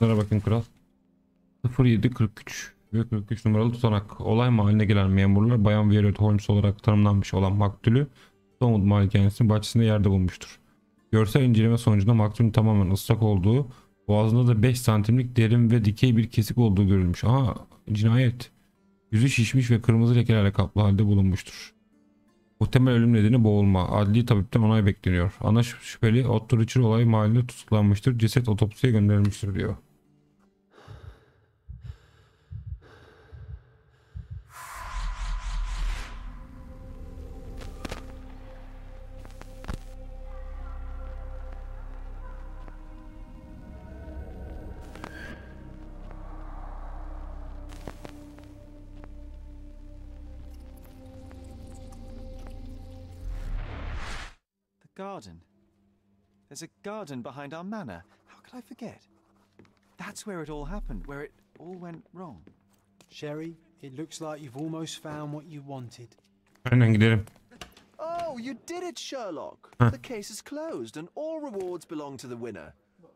Bunlara bakın kral. 0743 ve 43 numaralı tutanak. Olay mahalline gelen memurlar Bayan Violet Holmes olarak tanımlanmış olan maktulü Stonewood malikanesinin bahçesinde yerde bulmuştur. Görsel inceleme sonucunda maktulün tamamen ıslak olduğu, boğazında da 5 santimlik derin ve dikey bir kesik olduğu görülmüş. Aha, cinayet. Yüzü şişmiş ve kırmızı lekelerle kaplı halde bulunmuştur. Muhtemel ölüm nedeni boğulma. Adli tabipten onay bekleniyor. Ana şüpheli Otto Richard olay mahallinde tutuklanmıştır. Ceset otopsiye gönderilmiştir diyor. Garden. There's a garden behind our manor. How could I forget? That's where it all happened, where it all went wrong. Sherry, it looks like you've almost found what you wanted. Aynen gidelim. Oh, you did it, Sherlock. The case is closed and all rewards belong to the winner.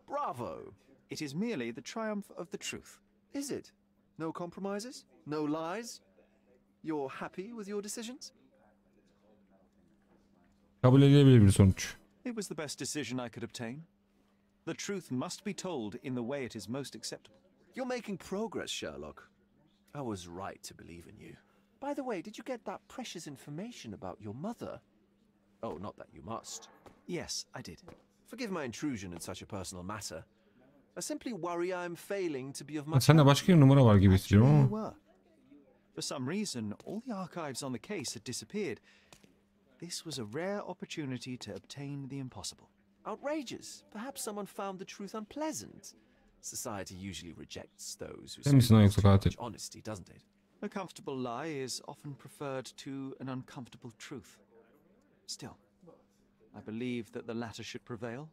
Bravo. It is merely the triumph of the truth. Is it? No compromises? No lies? You're happy with your decisions? Kabul edilebilir bir sonuç. It was the best decision I could obtain. The truth must be told in the way it is most acceptable. You're making progress, Sherlock. I was right to believe in you. By the way, did you get that precious information about your mother? Oh, not that you must. Yes, I did. Forgive my intrusion in such a personal matter. I simply worry I'm failing to be of much Sende başka bir numara var gibi hissediyorum Actually, ama. you were. For some reason, all the archives on the case had disappeared. This was a rare opportunity to obtain the impossible. Outrageous. Perhaps someone found the truth unpleasant. Society usually rejects those who Sen misin lan yoksa katil? honesty, doesn't it? A comfortable lie is often preferred to an uncomfortable truth. Still, I believe that the latter should prevail,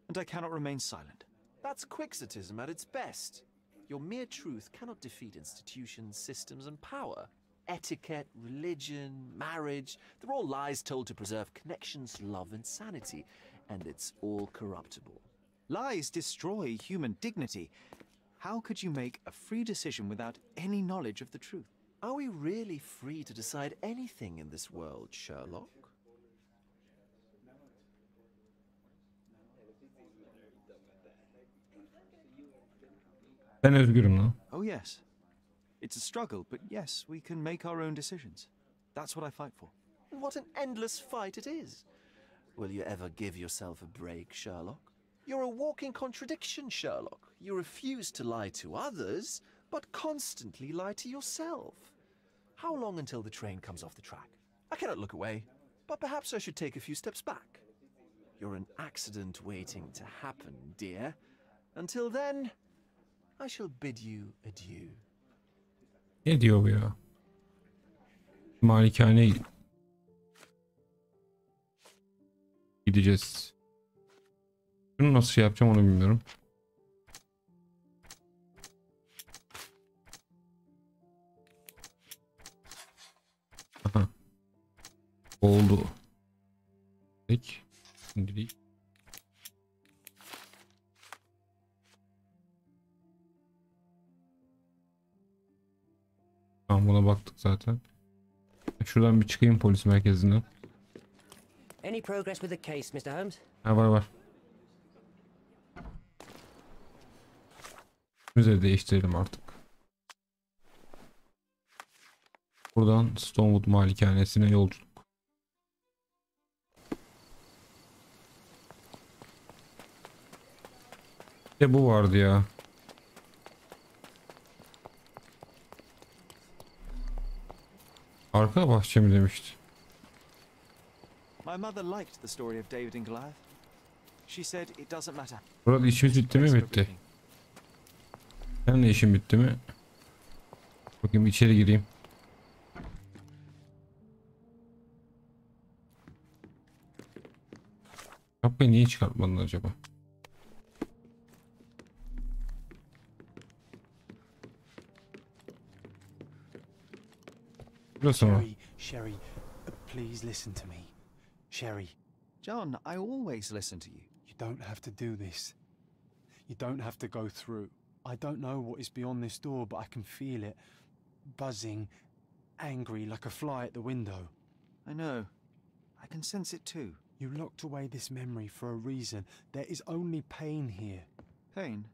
and I cannot remain silent. That's quixotism at its best. Your mere truth cannot defeat institutions, systems, and power. Etiquette, religion, marriage, they're all lies told to preserve connections, love, and sanity. And it's all corruptible. Lies destroy human dignity. How could you make a free decision without any knowledge of the truth? Are we really free to decide anything in this world, Sherlock? Ben özgürüm lan. Oh yes. It's a struggle, but yes, we can make our own decisions. That's what I fight for. What an endless fight it is. Will you ever give yourself a break, Sherlock? You're a walking contradiction, Sherlock. You refuse to lie to others, but constantly lie to yourself. How long until the train comes off the track? I cannot look away, but perhaps I should take a few steps back. You're an accident waiting to happen, dear. Until then, I shall bid you adieu. Ne diyor bu ya? Malikaneye gideceğiz. Bunu nasıl şey yapacağım onu bilmiyorum. Aha. Oldu. Peki. Şimdilik. Tamam, buna baktık zaten. Şuradan bir çıkayım polis merkezinden. Any progress with the case, Mr. Holmes? Ha, var. Müze değiştirelim artık. Buradan Stonewood malikanesine yolculuk. İşte bu vardı ya. Arka bahçe mi demişti? My mother liked the story of David and Goliath. She said it doesn't matter. Burada işimiz bitti mi? Bitti. Senin de işin bitti mi? Bakayım içeri gireyim. Şapkayı niye çıkartmadın acaba? Burası mı? Sherry, please listen to me. Sherry, John, I always listen to you. you don't have to do this. You don't have to go through. I don't know what is beyond this door, but I can feel it. Buzzing, angry like a fly at the window. I know. I can sense it too. You locked away this memory for a reason. There is only pain here. Pain?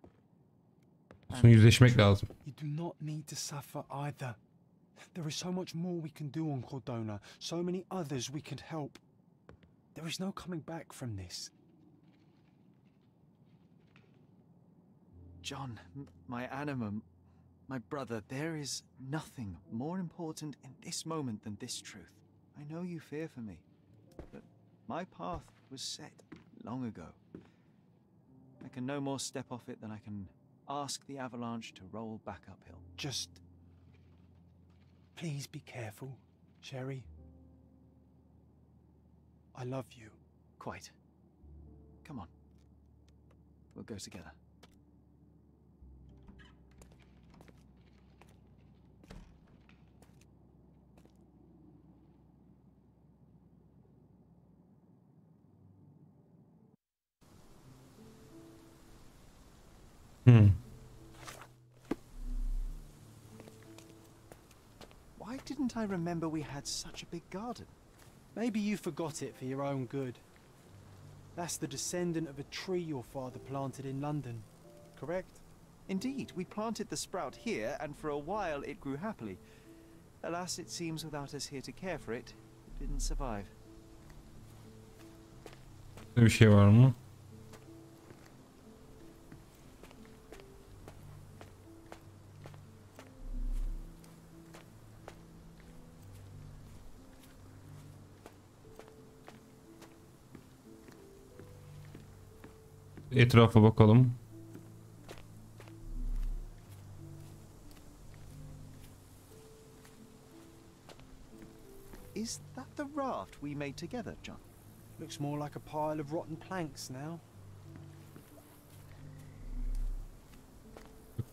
Son yüzleşmek lazım. You do not need to suffer either. There is so much more we can do on Cordona, so many others we can help. There is no coming back from this. John, my animum, my brother, there is nothing more important in this moment than this truth. I know you fear for me, but my path was set long ago. I can no more step off it than I can ask the avalanche to roll back uphill. Just please be careful, Sherry. I love you. Quite. Come on. We'll go together. Why didn't I remember we had such a big garden? Maybe you forgot it for your own good. That's the descendant of a tree your father planted in London, correct? Indeed, we planted the sprout here, and for a while it grew happily. Alas, it seems without us here to care for it, it didn't survive. Bir şey var mı? Etrafa bakalım. Is that the raft we made together, John? Looks more like a pile of rotten planks now.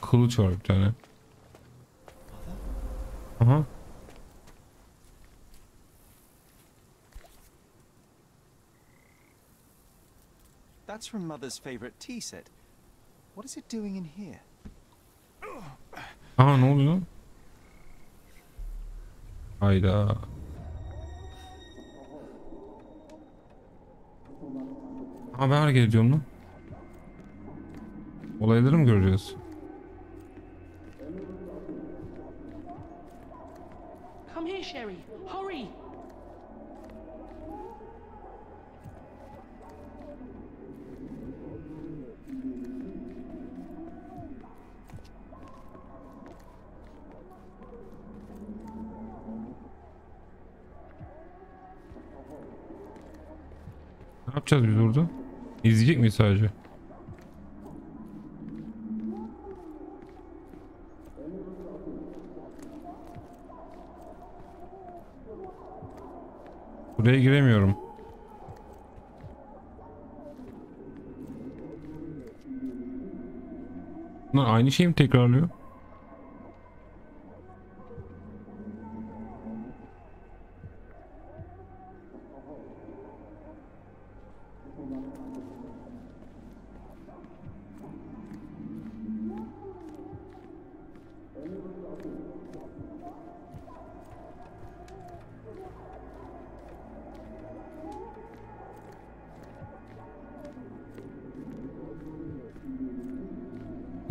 Kılıç var bir tane. Aha. That's from Mother's favorite tea set. What is it doing in here? Aha, ne oluyor lan? Hayda. Aha, ben hareket ediyorum lan. Olayları mı göreceğiz? Come here, Sherry. Hurry! Ne yapacağız biz orada? İzleyecek miyiz sadece? Buraya giremiyorum. Bunlar aynı şeyi mi tekrarlıyor?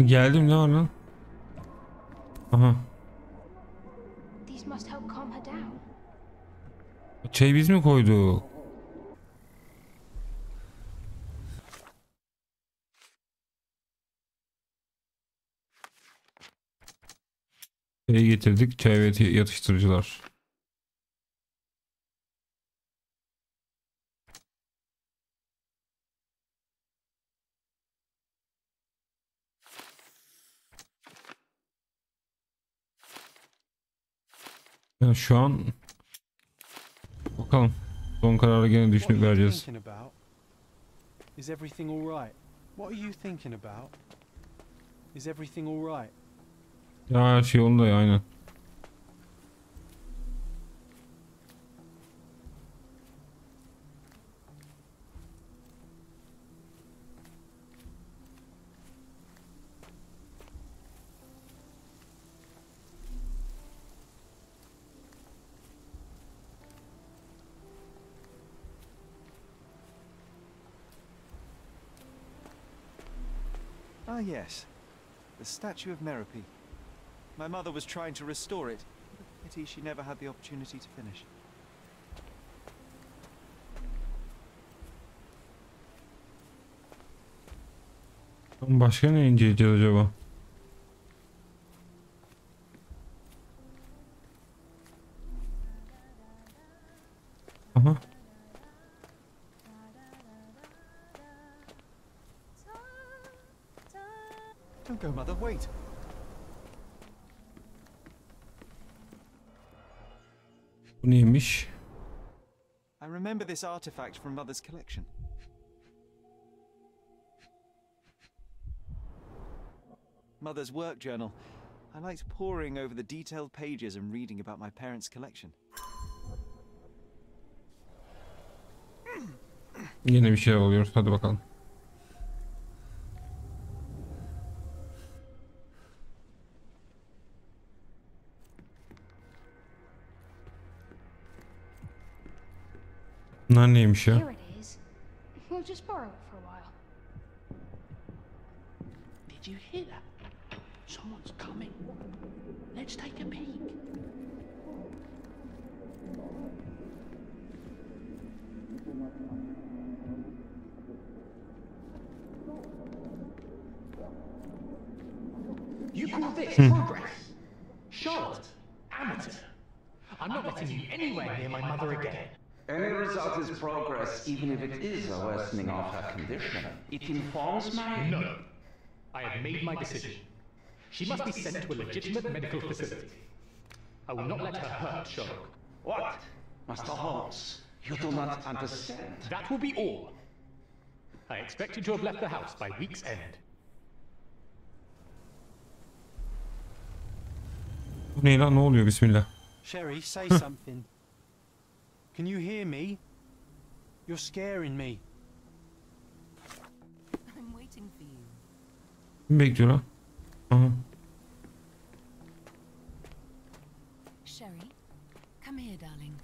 Geldim, ne var lan? Aha. These must help calm her down. Çayı biz mi koyduk? Çayı getirdik. Çay ve yatıştırıcılar. Yani şu an bakalım. Son kararı gene düşünüp What are you vereceğiz. thinking about? Is everything all right? What are you thinking about? Is everything all right? Ya her şey yolunda ya, aynen. Ah, yes. The statue of Merhaba. My mother was trying to restore it. Pity she never had the opportunity to finish. Başka ne inceleyeceğiz acaba? Aha. Don't go, Mother, wait. Bu neymiş? I remember this artifact from Mother's collection. Mother's work journal. I liked poring over the detailed pages and reading about my parents' collection. Yine bir şey oluyor. Hadi bakalım. Bunlar neymiş ya? Here it is. We'll just borrow it for a while. Did you hear that? Someone's coming. Let's take a peek. You call this progress? Charlotte, amateur. I'm not letting you anywhere near my mother again. Any result is progress, even if it is a worsening of her condition. It informs my... No. I have made my decision. She must be sent to a legitimate medical facility. I will not let her hurt Sherlock. What? Master Holmes, you do not understand. That will be all. I expect you to have left the house by week's end. Bu ne lan, ne oluyor, bismillah. Sherry, say something. Can you hear me? You're scaring me. I'm waiting for you. Kim bekliyor lan? Aha. Sherry, come here, darling.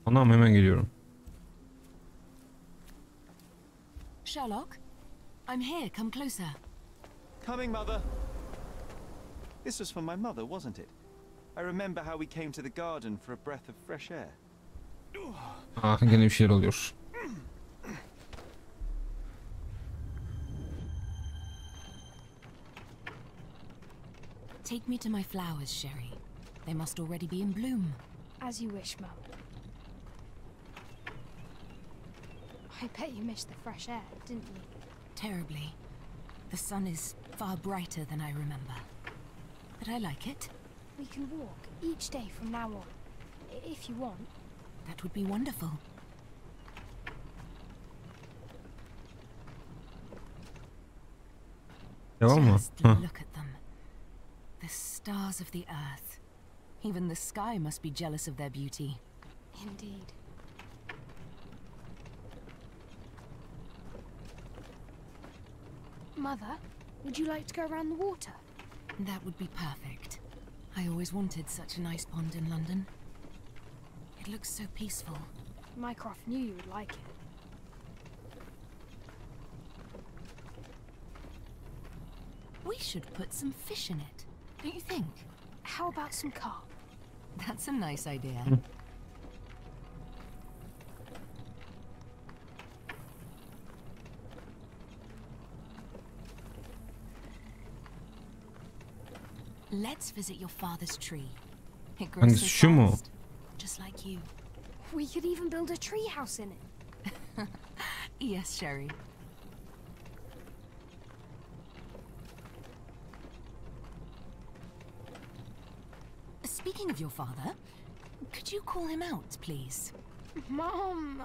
Anam, hemen geliyorum. Sherlock, I'm here. Come closer. Coming, Mother. This was for my mother, wasn't it? I remember how we came to the garden for a breath of fresh air. Ah, gene bir şeyler oluyor. Take me to my flowers, Sherry. They must already be in bloom. As you wish, Mum. I bet you missed the fresh air, didn't you? Terribly. The sun is far brighter than I remember. But I like it. We can walk each day from now on, if you want. That would be wonderful. Devam mı? Just look at them. The stars of the earth. Even the sky must be jealous of their beauty. Indeed. Mother, would you like to go around the water? That would be perfect. I always wanted such a nice pond in London. It looks so peaceful. Mycroft knew you would like it. We should put some fish in it, don't you think? How about some carp? That's a nice idea. Let's visit your father's tree. It grows Hangisi, so şu mu? fast, just like you. We could even build a tree house in it. Yes, Sherry. Speaking of your father, could you call him out, please? Mom!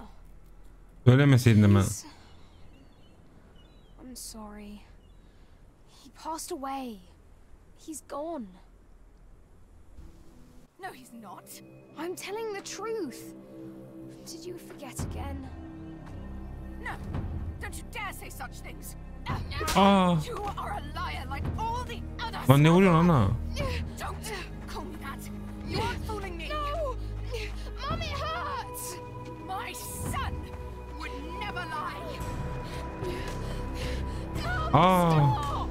Söylemeseydin hemen. I'm sorry. He passed away. He's gone. No, he's not. I'm telling the truth. Did you forget again? No, don't you dare say such things. Aa, You are a liar like all the others. lan ne vuruyorsun ana? Don't call me that. You aren't fooling me. No! Mom, it hurts! My son would never lie. Mom, Aa, stop!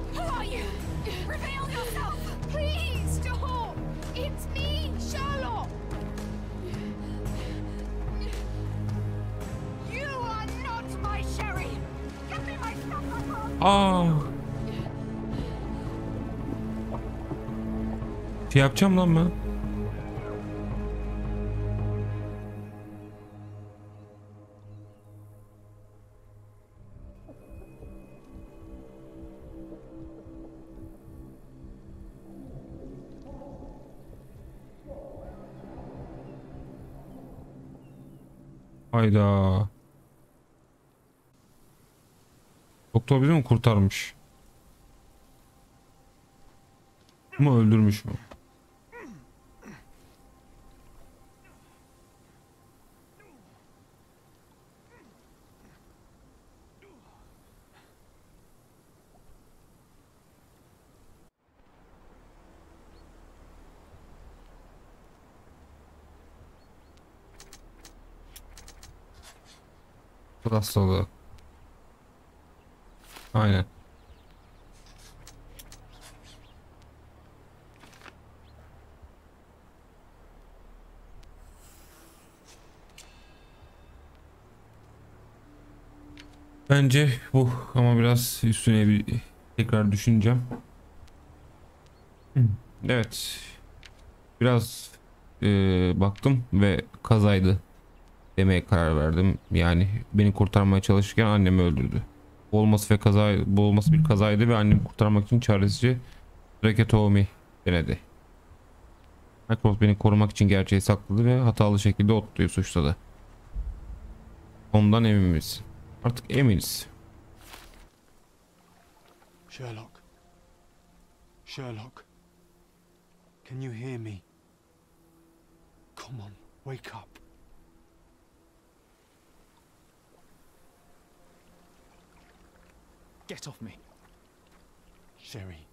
Aa. Şey yapacağım lan ben. Hayda. Doktor bizi mi kurtarmış? Ama öldürmüş mü? Bu hastalığı. Aynen. Bence bu ama biraz üstüne bir tekrar düşüneceğim. Evet. Biraz baktım ve kazaydı demeye karar verdim. Yani beni kurtarmaya çalışırken annemi öldürdü. Bu olması bir kazaydı ve annemi kurtarmak için çaresizce trakeotomi denedi. Mycroft beni korumak için gerçeği sakladı ve hatalı şekilde Otto'yu suçladı. Ondan emin misin? Artık eminiz. Sherlock. Sherlock. Can you hear me? Come on, wake up. Get off me. Sherry,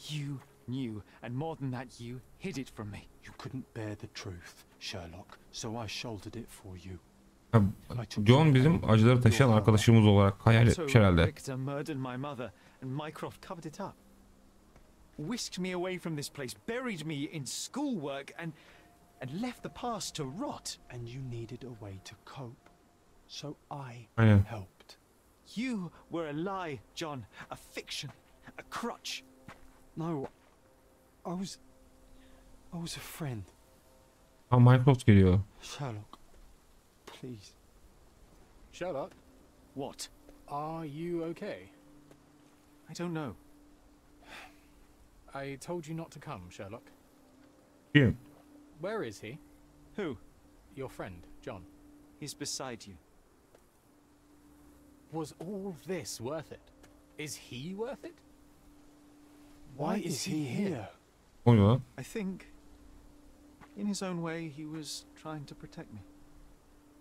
You knew, and more than that, you hid it from me. you couldn't bear the truth, Sherlock, so I shouldered it for you. Ha, John bizim acıları taşıyan arkadaşımız olarak hayal etmiş herhalde. Richter murdered my mother, and Mycroft covered it up. Whisked me away from this place, buried me in schoolwork, and left the past to rot. And you needed a way to cope, so I Aynen. helped. You were a lie, John, a fiction, a crutch. No, I was a friend. Ha, Mycroft geliyor. Sherlock, please. Sherlock, What? are you okay? I don't know. I told you not to come, Sherlock. Kim? Where is he? Who? Your friend, John. He's beside you. Was all this worth it? Is he worth it? Why is he here? O ne lan? I think, in his own way, he was trying to protect me.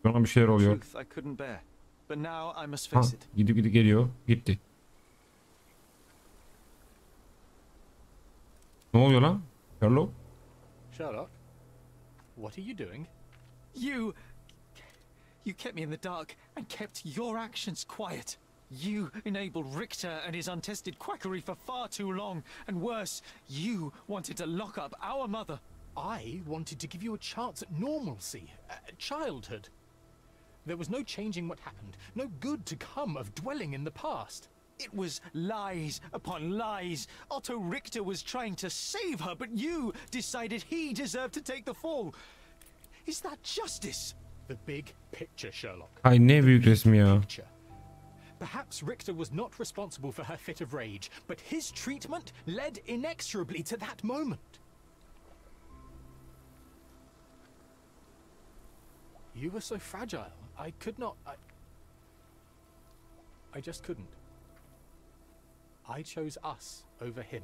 Bana bir şeyler oluyor. Truth I couldn't bear, but now I must Ha, face it. gidip geliyor. Gitti. Ne oluyor lan? Sherlock? Sherlock, what are you doing? You kept me in the dark and kept your actions quiet. You enabled Richter and his untested quackery for far too long, and worse, you wanted to lock up our mother. I wanted to give you a chance at normalcy, childhood. There was no changing what happened, no good to come of dwelling in the past. It was lies upon lies. Otto Richter was trying to save her, but you decided he deserved to take the fall. Is that justice? The big picture, Sherlock. Ay ne büyük resmi ya. Picture. Perhaps Richter was not responsible for her fit of rage, but his treatment led inexorably to that moment. You were so fragile. I could not. I just couldn't. I chose us over him.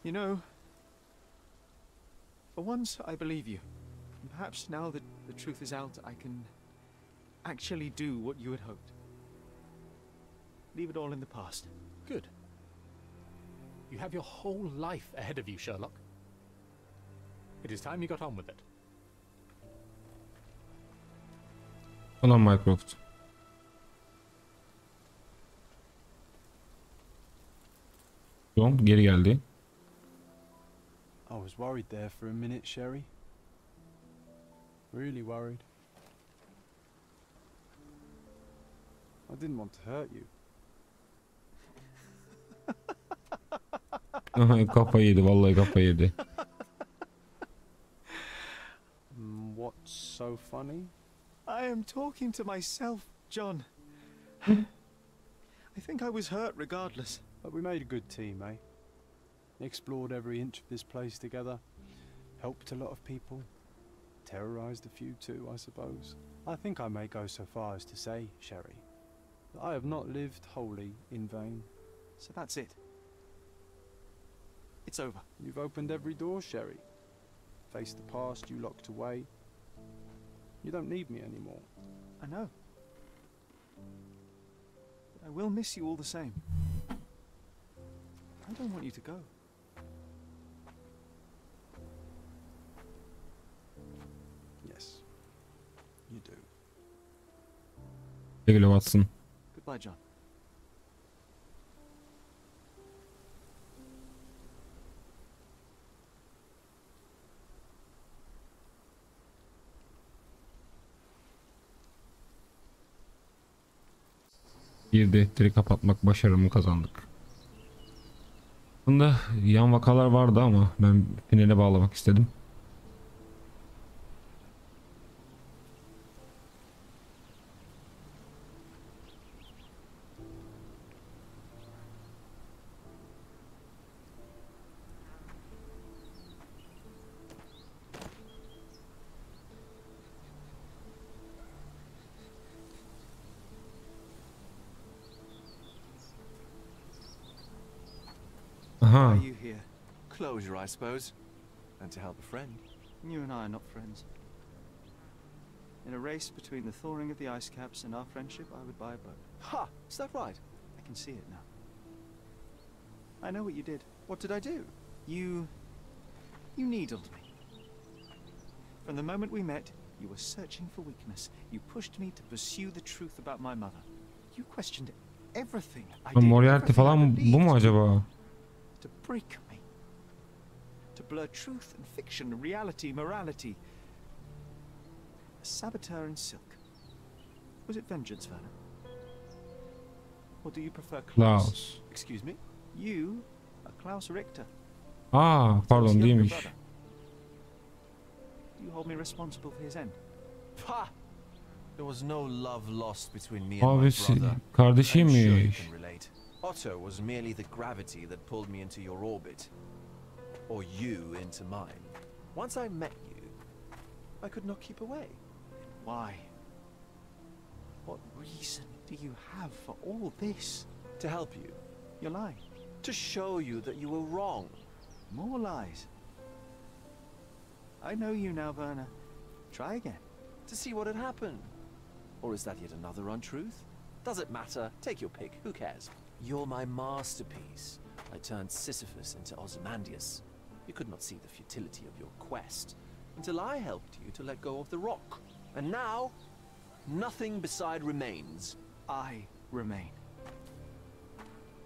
You know, for once I believe you. And perhaps now that the truth is out, I can actually do what you had hoped. Leave it all in the past. Good. You have your whole life ahead of you, Sherlock. It is time you got on with it. Ulan Mycroft. John geri geldi. I was worried there for a minute, Sherry. Really worried. I didn't want to hurt you. Kafayı yedi, vallahi kafayı yedi. What's so funny? I am talking to myself, John. I think I was hurt regardless. But we made a good team, eh? Explored every inch of this place together. Helped a lot of people. Terrorized a few too, I suppose. I think I may go so far as to say, Sherry, that I have not lived wholly in vain. So that's it. It's over. You've opened every door, Sherry. Faced the past you locked away. You don't need me anymore. I know. But I will miss you all the same. I don't want you to go. Yes, you do. Güle Watson. Goodbye, John. Bir defteri kapatmak başarımı kazandık. Bunda yan vakalar vardı ama ben finale bağlamak istedim. Why are you here? Closure, I suppose. And to help a friend. You and I are not friends. In a race between the thawing of the ice caps and our friendship, I would buy a boat. Ha! Is that right? I can see it now. I know what you did. What did I do? You needled me. From the moment we met, you were searching for weakness. You pushed me to pursue the truth about my mother. You questioned everything I did. Moriarty falan bu mu acaba? To break me. To blur truth and fiction, reality, morality. A saboteur in silk. Was it vengeance, Werner? Or do you prefer Klaus? Klaus. Excuse me? You are Klaus Richter. Pardon değilmiş. Do you hold me responsible for his end? Ha! There was no love lost between me and my brother. I'm sure Kardeşiymiş. you can relate. Otto was merely the gravity that pulled me into your orbit. Or you into mine. Once I met you, I could not keep away. Why? What reason do you have for all this? To help you. You're lying. To show you that you were wrong. More lies. I know you now, Werner. Try again. To see what had happened. Or is that yet another untruth? Does it matter? Take your pick. Who cares? You're my masterpiece. I turned Sisyphus into Ozymandias. You could not see the futility of your quest until I helped you to let go of the rock. And now, nothing beside remains. I remain.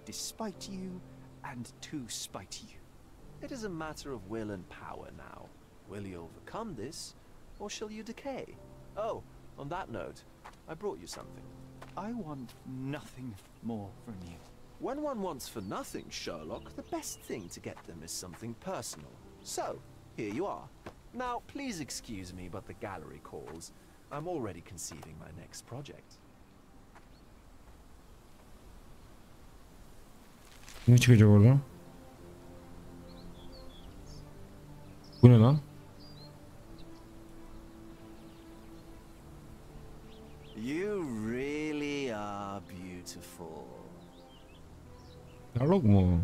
Despite you and to spite you. It is a matter of will and power now. Will you overcome this, or shall you decay? Oh, on that note, I brought you something. I want nothing more from you. When one wants for nothing, Sherlock, the best thing to get them is something personal. So, here you are. Now, please excuse me, but the gallery calls. I'm already conceiving my next project. Ne çıkacak oradan? Bu ne lan? You really are beautiful. Sherlock mu?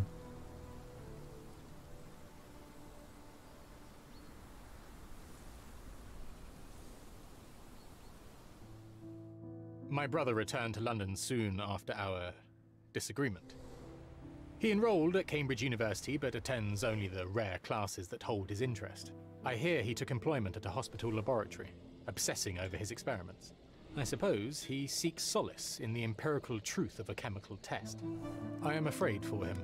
My brother returned to London soon after our disagreement. He enrolled at Cambridge University, but attends only the rare classes that hold his interest. I hear he took employment at a hospital laboratory, obsessing over his experiments. I suppose he seeks solace in the empirical truth of a chemical test. I am afraid for him.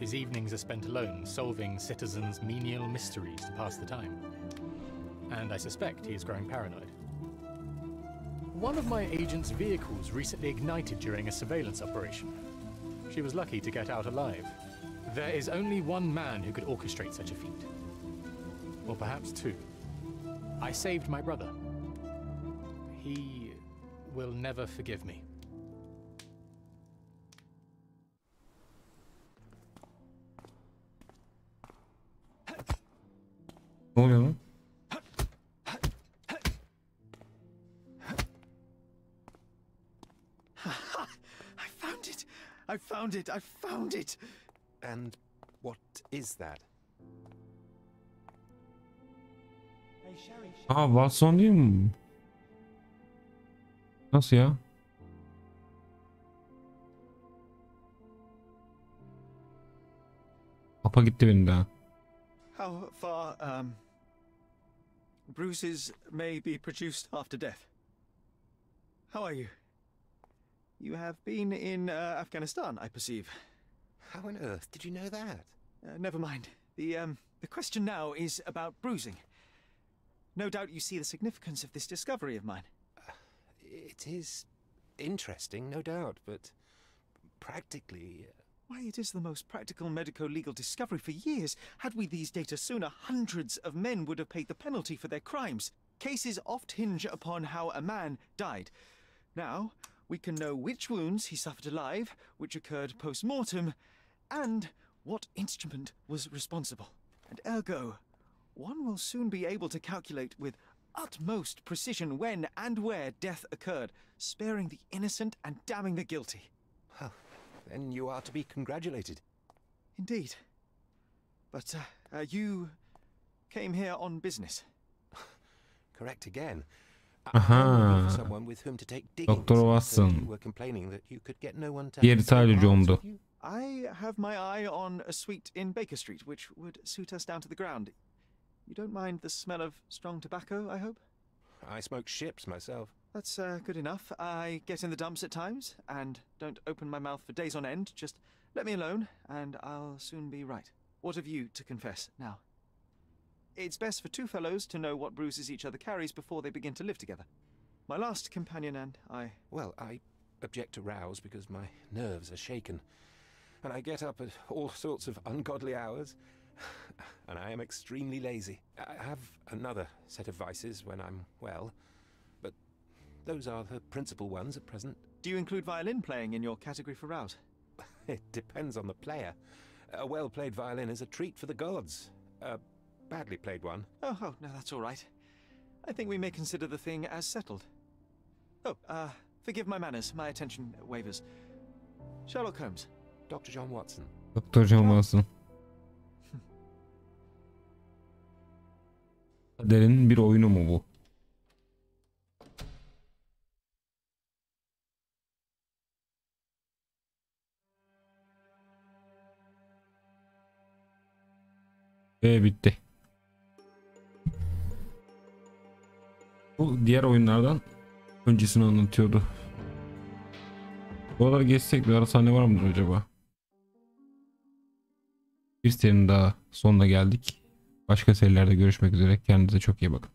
His evenings are spent alone, solving citizens' menial mysteries to pass the time. And I suspect he is growing paranoid. One of my agent's vehicles recently ignited during a surveillance operation. She was lucky to get out alive. There is only one man who could orchestrate such a feat. Or perhaps two. I saved my brother. He will never forgive me. Ne oluyor lan? I found it! I found it! I found it! And what is that? Aa, Watson değil mi? Nasıl ya? Papa gitti benim daha. How far, bruises may be produced after death. How are you? You have been in Afghanistan, I perceive. How on earth did you know that? Never mind. The question now is about bruising. No doubt you see the significance of this discovery of mine. It is interesting, no doubt, but practically... Why, it is the most practical medico-legal discovery for years. Had we these data sooner, hundreds of men would have paid the penalty for their crimes. Cases oft hinge upon how a man died. Now, we can know which wounds he suffered alive, which occurred post-mortem, and what instrument was responsible. And ergo, one will soon be able to calculate with utmost precision when and where death occurred, sparing the innocent and damning the guilty. Well, then you are to be congratulated. Indeed. But you came here on business. Correct again. Aha. Someone with whom to take diggings. Doktor Watson. You were complaining that you could get no one to... Diğeri sadece John'du. I have my eye on a suite in Baker Street, which would suit us down to the ground. You don't mind the smell of strong tobacco, I hope? I smoke ships myself. That's good enough. I get in the dumps at times, and don't open my mouth for days on end. Just let me alone, and I'll soon be right. What have you to confess now? It's best for two fellows to know what bruises each other carries before they begin to live together. My last companion and I... Well, I object to rows because my nerves are shaken. And I get up at all sorts of ungodly hours. And I am extremely lazy. I have another set of vices when I'm well. But those are the principal ones at present. Do you include violin playing in your category for rouse? It depends on the player. A well-played violin is a treat for the gods. A badly played one... Oh, no, that's all right. I think we may consider the thing as settled. Oh, forgive my manners. My attention wavers. Sherlock Holmes. Dr. John Watson. Doktor John Watson. Kaderin bir oyunu mu bu? Ve bitti. Bu diğer oyunlardan öncesini anlatıyordu. Buralara geçsek bir ara sahne var mıdır acaba? Bir serinin daha sonuna geldik. Başka serilerde görüşmek üzere. Kendinize çok iyi bakın.